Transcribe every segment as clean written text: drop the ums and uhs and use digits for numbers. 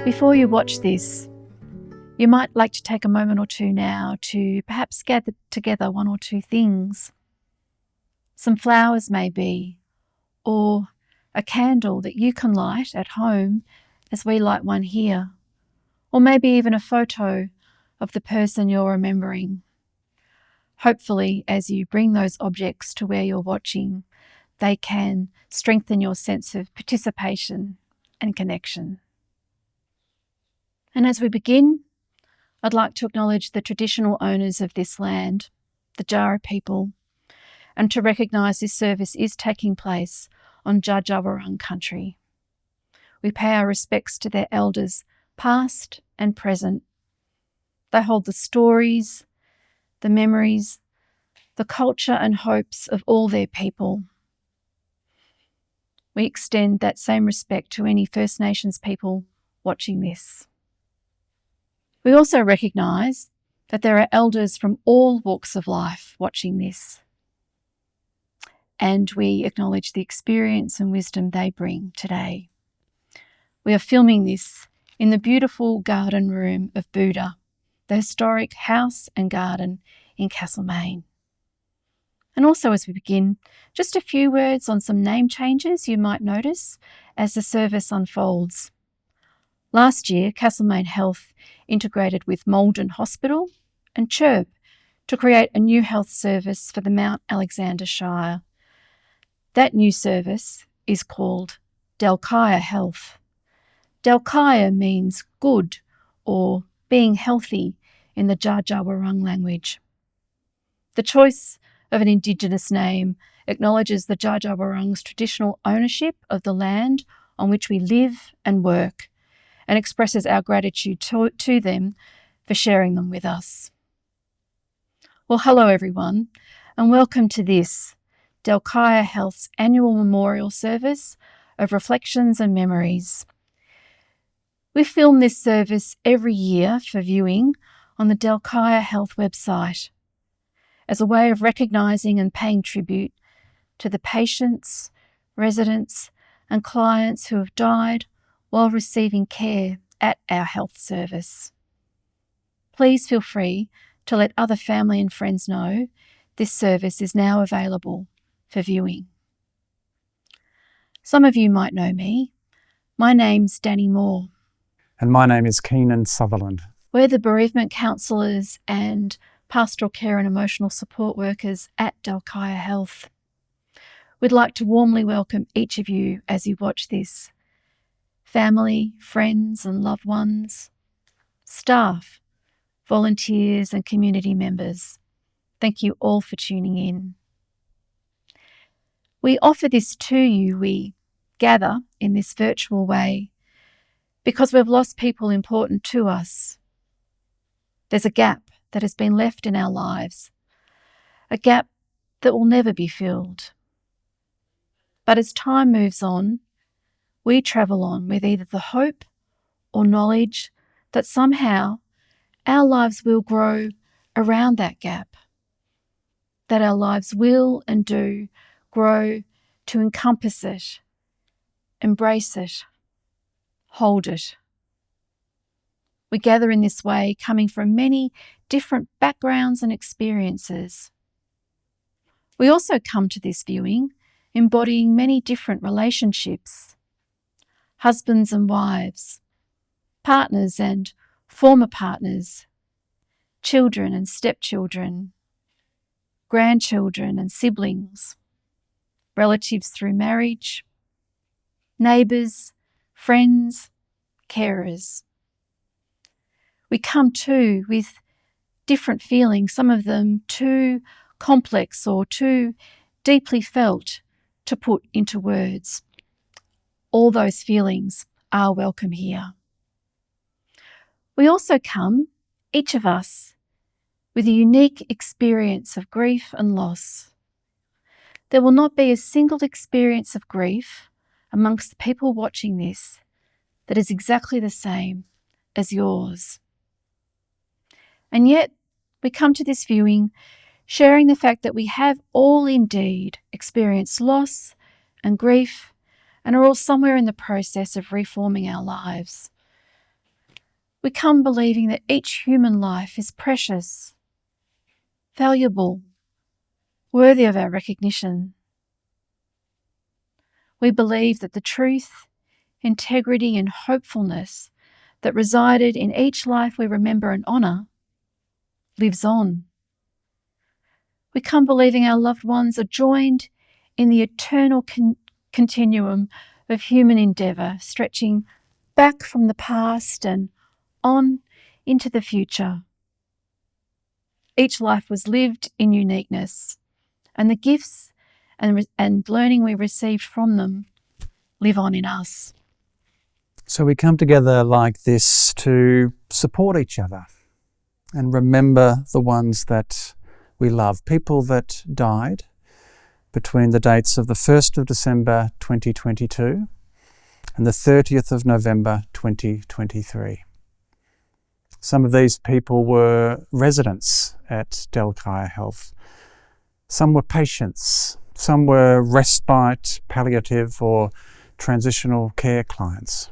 Before you watch this, you might like to take a moment or two now to perhaps gather together one or two things. Some flowers maybe, or a candle that you can light at home as we light one here, or maybe even a photo of the person you're remembering. Hopefully, as you bring those objects to where you're watching, they can strengthen your sense of participation and connection. And as we begin, I'd like to acknowledge the traditional owners of this land, the Jara people, and to recognise this service is taking place on Dja Dja Wurrung country. We pay our respects to their elders, past and present. They hold the stories, the memories, the culture and hopes of all their people. We extend that same respect to any First Nations people watching this. We also recognise that there are elders from all walks of life watching this, and we acknowledge the experience and wisdom they bring today. We are filming this in the beautiful garden room of Buddha, the historic house and garden in Castlemaine. And also, as we begin, just a few words on some name changes you might notice as the service unfolds. Last year, Castlemaine Health integrated with Maldon Hospital and Chirp to create a new health service for the Mount Alexander Shire. That new service is called Dhelkaya Health. Dhelkaya means good or being healthy in the Dja Dja Wurrung language. The choice of an Indigenous name acknowledges the Dja Dja Wurrung's traditional ownership of the land on which we live and work, and expresses our gratitude to them for sharing them with us. Well, hello everyone, and welcome to this, Dhelkaya Health's annual memorial service of reflections and memories. We film this service every year for viewing on the Dhelkaya Health website as a way of recognising and paying tribute to the patients, residents and clients who have died while receiving care at our health service. Please feel free to let other family and friends know this service is now available for viewing. Some of you might know me. My name's Danny Moore. And my name is Keenan Sutherland. We're the bereavement counsellors and pastoral care and emotional support workers at Dhelkaya Health. We'd like to warmly welcome each of you as you watch this. Family, friends and loved ones, staff, volunteers and community members. Thank you all for tuning in. We offer this to you, we gather in this virtual way, because we've lost people important to us. There's a gap that has been left in our lives, a gap that will never be filled. But as time moves on, we travel on with either the hope or knowledge that somehow our lives will grow around that gap, that our lives will and do grow to encompass it, embrace it, hold it. We gather in this way, coming from many different backgrounds and experiences. We also come to this viewing embodying many different relationships, husbands and wives, partners and former partners, children and stepchildren, grandchildren and siblings, relatives through marriage, neighbours, friends, carers. We come too with different feelings, some of them too complex or too deeply felt to put into words. All those feelings are welcome here. We also come, each of us, with a unique experience of grief and loss. There will not be a single experience of grief amongst the people watching this that is exactly the same as yours. And yet, we come to this viewing sharing the fact that we have all indeed experienced loss and grief and are all somewhere in the process of reforming our lives. We come believing that each human life is precious, valuable, worthy of our recognition. We believe that the truth, integrity, and hopefulness that resided in each life we remember and honour lives on. We come believing our loved ones are joined in the eternal continuum of human endeavour, stretching back from the past and on into the future. Each life was lived in uniqueness, and the gifts and learning we received from them live on in us. So we come together like this to support each other and remember the ones that we love, people that died between the dates of the 1st of December 2022 and the 30th of November 2023. Some of these people were residents at Dhelkaya Health. Some were patients. Some were respite, palliative or transitional care clients.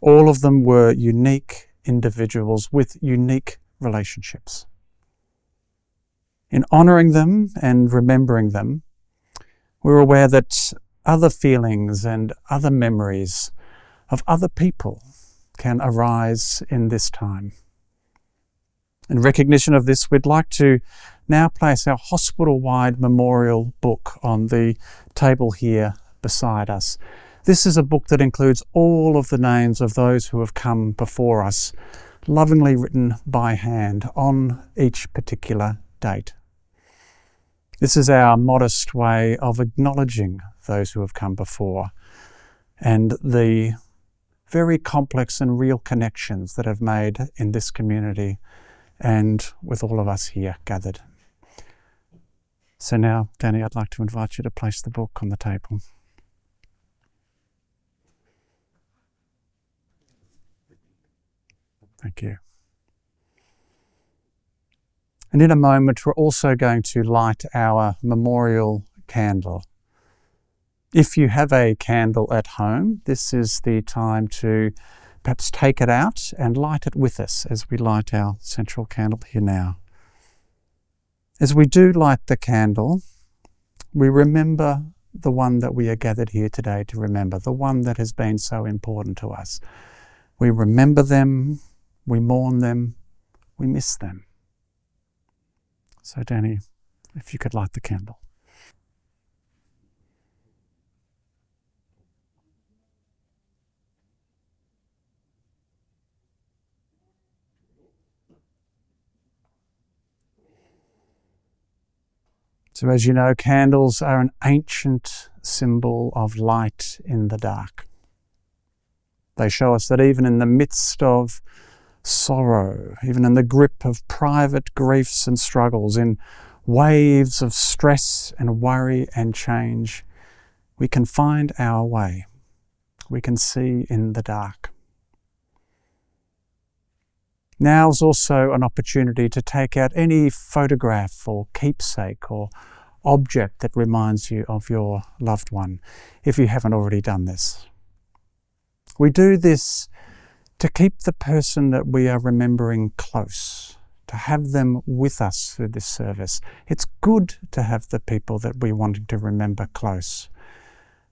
All of them were unique individuals with unique relationships. In honouring them and remembering them, we're aware that other feelings and other memories of other people can arise in this time. In recognition of this, we'd like to now place our hospital-wide memorial book on the table here beside us. This is a book that includes all of the names of those who have come before us, lovingly written by hand on each particular date. This is our modest way of acknowledging those who have come before and the very complex and real connections that have made in this community and with all of us here gathered. So now, Danny, I'd like to invite you to place the book on the table. Thank you. And in a moment, we're also going to light our memorial candle. If you have a candle at home, this is the time to perhaps take it out and light it with us as we light our central candle here now. As we do light the candle, we remember the one that we are gathered here today to remember, the one that has been so important to us. We remember them, we mourn them, we miss them. So Danny, if you could light the candle. So as you know, candles are an ancient symbol of light in the dark. They show us that even in the midst of sorrow, even in the grip of private griefs and struggles, in waves of stress and worry and change, we can find our way. We can see in the dark. Now is also an opportunity to take out any photograph or keepsake or object that reminds you of your loved one, if you haven't already done this. We do this to keep the person that we are remembering close, to have them with us through this service. It's good to have the people that we want to remember close.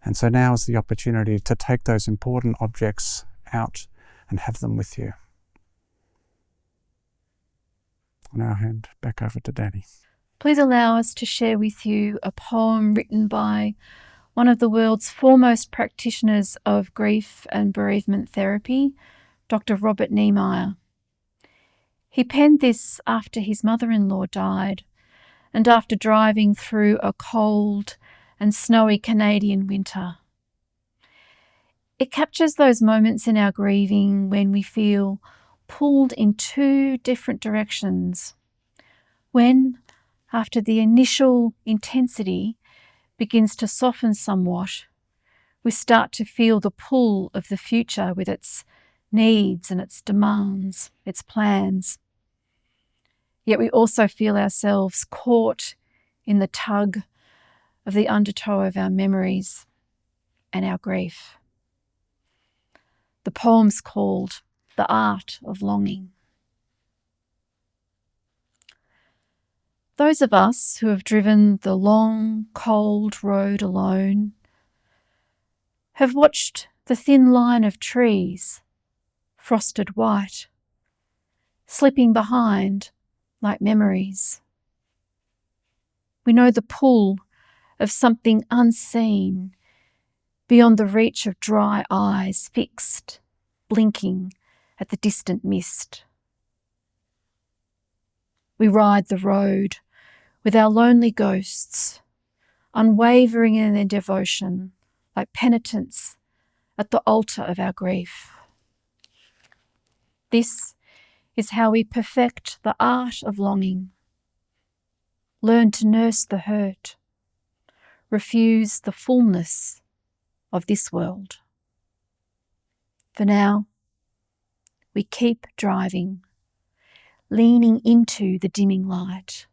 And so now is the opportunity to take those important objects out and have them with you. And I'll hand back over to Danny. Please allow us to share with you a poem written by one of the world's foremost practitioners of grief and bereavement therapy, Dr. Robert Niemeyer. He penned this after his mother-in-law died and after driving through a cold and snowy Canadian winter. It captures those moments in our grieving when we feel pulled in two different directions. When, after the initial intensity begins to soften somewhat, we start to feel the pull of the future with its needs and its demands, its plans. Yet we also feel ourselves caught in the tug of the undertow of our memories. and our grief. The poem's called The Art of Longing. Those of us who have driven the long, cold road alone have watched the thin line of trees, frosted white, slipping behind like memories. We know the pull of something unseen beyond the reach of dry eyes fixed, blinking at the distant mist. We ride the road with our lonely ghosts, unwavering in their devotion, like penitents at the altar of our grief. This is how we perfect the art of longing, learn to nurse the hurt, refuse the fullness of this world. For now, we keep driving, leaning into the dimming light,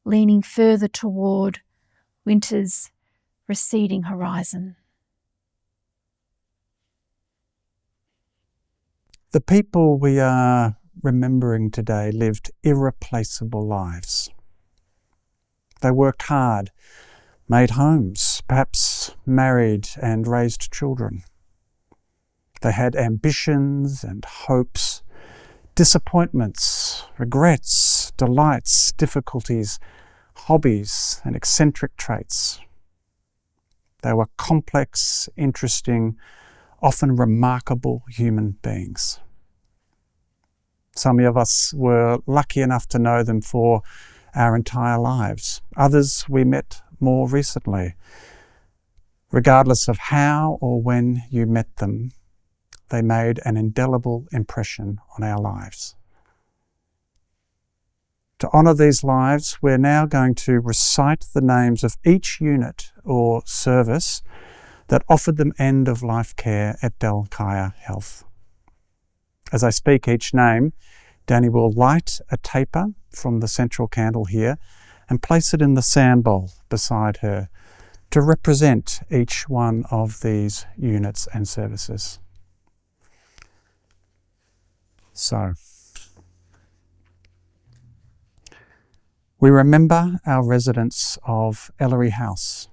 leaning further toward winter's receding horizon. The people we are remembering today lived irreplaceable lives. They worked hard, made homes, perhaps married and raised children. They had ambitions and hopes, disappointments, regrets, delights, difficulties, hobbies and eccentric traits. They were complex, interesting, often remarkable human beings. Some of us were lucky enough to know them for our entire lives. Others we met more recently. Regardless of how or when you met them, they made an indelible impression on our lives. To honour these lives, we're now going to recite the names of each unit or service that offered them end-of-life care at Dhelkaya Health. As I speak each name, Danny will light a taper from the central candle here and place it in the sand bowl beside her to represent each one of these units and services. So, we remember our residents of Ellery House.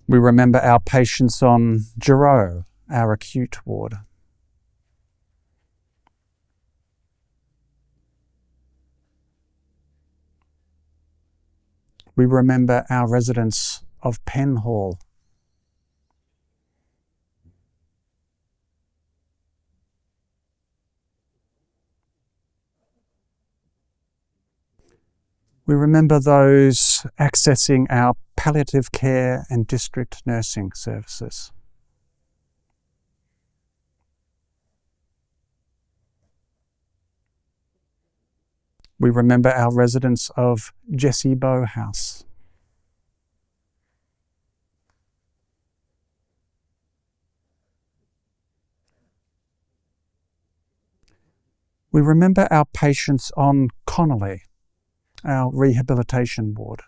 We remember our patients on Giro, our acute ward. We remember our residents of Penhall. We remember those accessing our palliative care and district nursing services. We remember our residents of Jessie Bow House. We remember our patients on Connolly, our rehabilitation ward.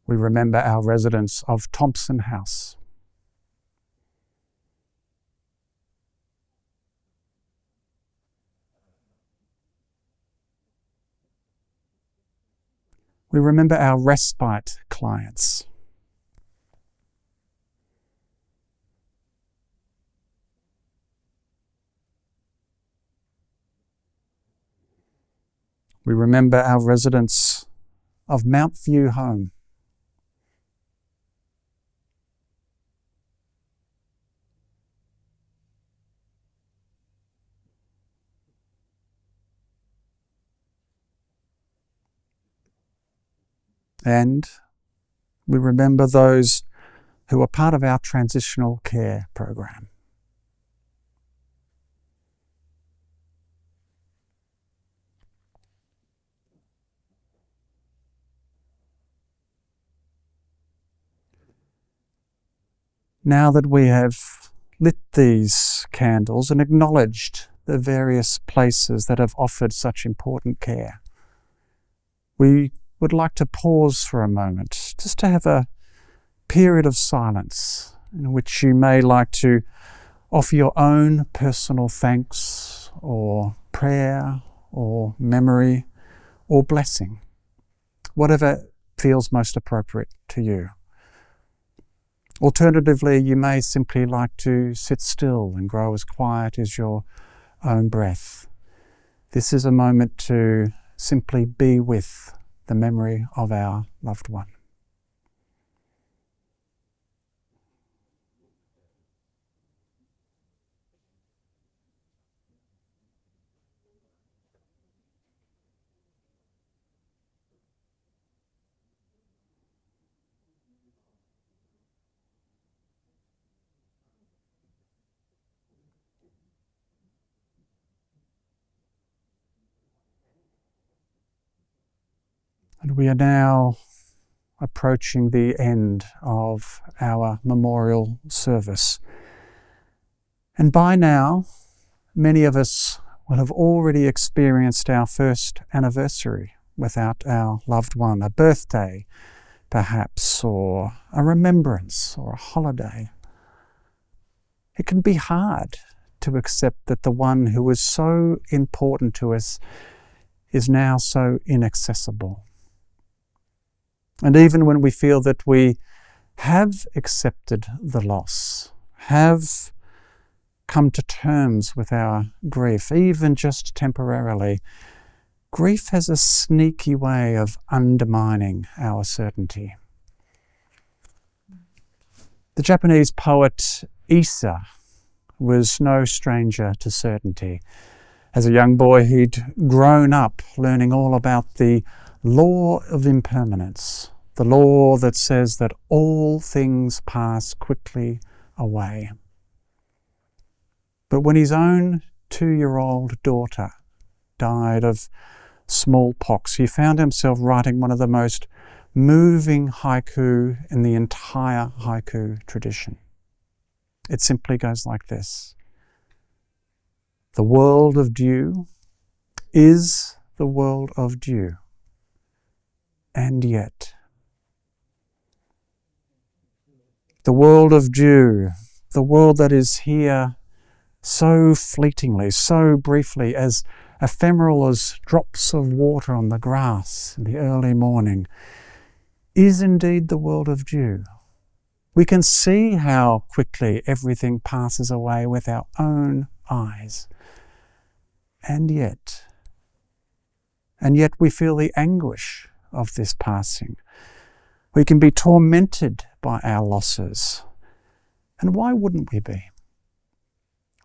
We remember our residents of Thompson House. We remember our respite clients. We remember our residents of Mount View Home. And we remember those who are part of our transitional care program. Now that we have lit these candles and acknowledged the various places that have offered such important care, we would like to pause for a moment, just to have a period of silence in which you may like to offer your own personal thanks or prayer or memory or blessing, whatever feels most appropriate to you. Alternatively, you may simply like to sit still and grow as quiet as your own breath. This is a moment to simply be with the memory of our loved one. And we are now approaching the end of our memorial service. And by now, many of us will have already experienced our first anniversary without our loved one, a birthday perhaps, or a remembrance or a holiday. It can be hard to accept that the one who was so important to us is now so inaccessible. And even when we feel that we have accepted the loss, have come to terms with our grief, even just temporarily, grief has a sneaky way of undermining our certainty. The Japanese poet Issa was no stranger to certainty. As a young boy, he'd grown up learning all about the law of impermanence, the law that says that all things pass quickly away. But when his own 2-year-old daughter died of smallpox, he found himself writing one of the most moving haiku in the entire haiku tradition. It simply goes like this: the world of dew is the world of dew, and yet. The world of dew, the world that is here so fleetingly, so briefly, as ephemeral as drops of water on the grass in the early morning, is indeed the world of dew. We can see how quickly everything passes away with our own eyes. And yet we feel the anguish of this passing. We can be tormented by our losses. And why wouldn't we be?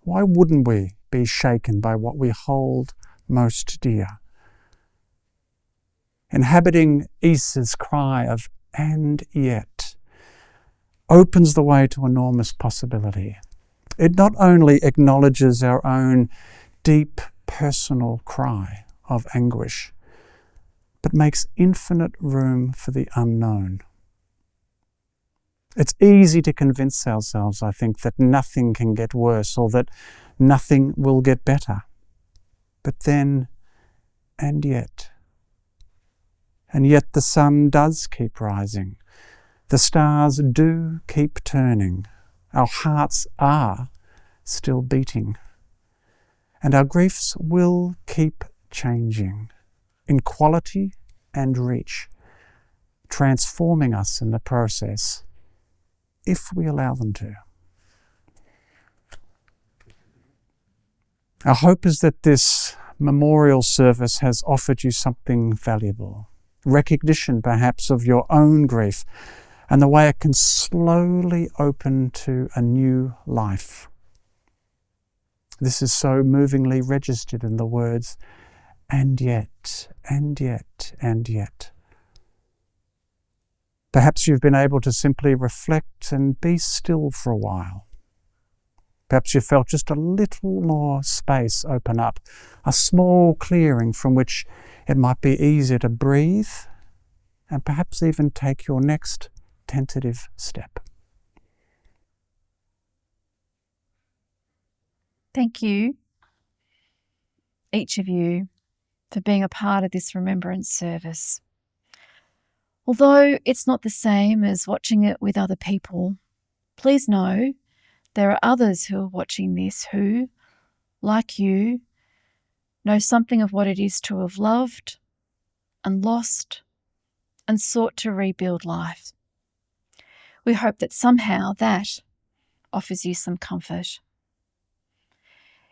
Why wouldn't we be shaken by what we hold most dear? Inhabiting Issa's cry of "and yet" opens the way to enormous possibility. It not only acknowledges our own deep personal cry of anguish, but makes infinite room for the unknown. It's easy to convince ourselves, I think, that nothing can get worse or that nothing will get better. But then, and yet the sun does keep rising. The stars do keep turning. Our hearts are still beating. And our griefs will keep changing in quality and reach, transforming us in the process, if we allow them to. Our hope is that this memorial service has offered you something valuable, recognition perhaps of your own grief and the way it can slowly open to a new life. This is so movingly registered in the words, "and yet, and yet, and yet." Perhaps you've been able to simply reflect and be still for a while. Perhaps you felt just a little more space open up, a small clearing from which it might be easier to breathe and perhaps even take your next tentative step. Thank you, each of you, for being a part of this remembrance service. Although it's not the same as watching it with other people, please know there are others who are watching this who, like you, know something of what it is to have loved and lost and sought to rebuild life. We hope that somehow that offers you some comfort.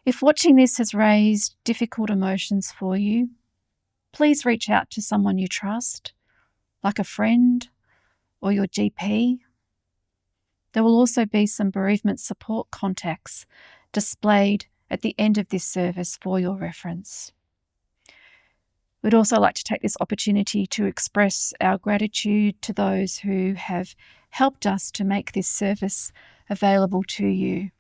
If watching this has raised difficult emotions for you, please reach out to someone you trust, like a friend or your GP. There will also be some bereavement support contacts displayed at the end of this service for your reference. We'd also like to take this opportunity to express our gratitude to those who have helped us to make this service available to you.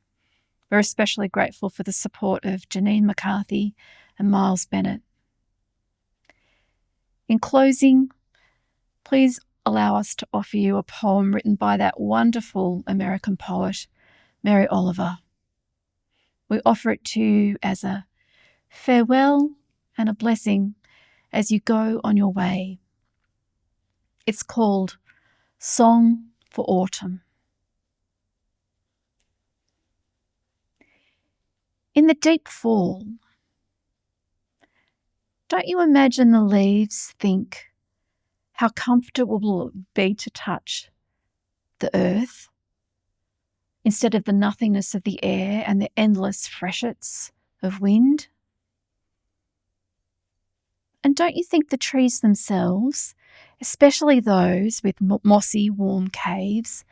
We're especially grateful for the support of Janine McCarthy and Miles Bennett. In closing, please allow us to offer you a poem written by that wonderful American poet, Mary Oliver. We offer it to you as a farewell and a blessing as you go on your way. It's called Song for Autumn. In the deep fall, don't you imagine the leaves think how comfortable it would be to touch the earth instead of the nothingness of the air and the endless freshets of wind? And don't you think the trees themselves, especially those with mossy, warm caves,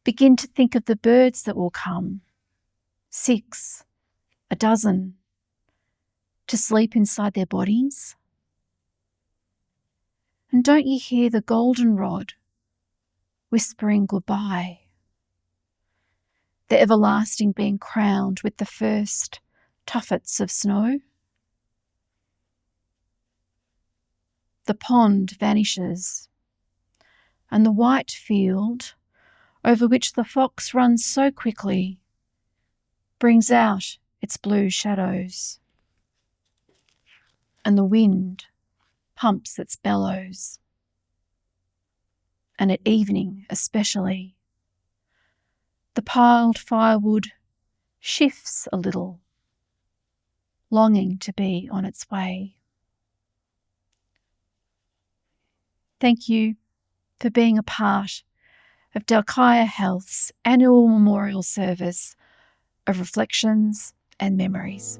begin to think of the birds that will come, 6, a dozen, to sleep inside their bodies? And don't you hear the goldenrod whispering goodbye, the everlasting being crowned with the first tuffets of snow? The pond vanishes, and the white field over which the fox runs so quickly brings out its blue shadows, and the wind pumps its bellows. And at evening especially, the piled firewood shifts a little, longing to be on its way. Thank you for being a part of Dhelkaya Health's annual memorial service of reflections and memories.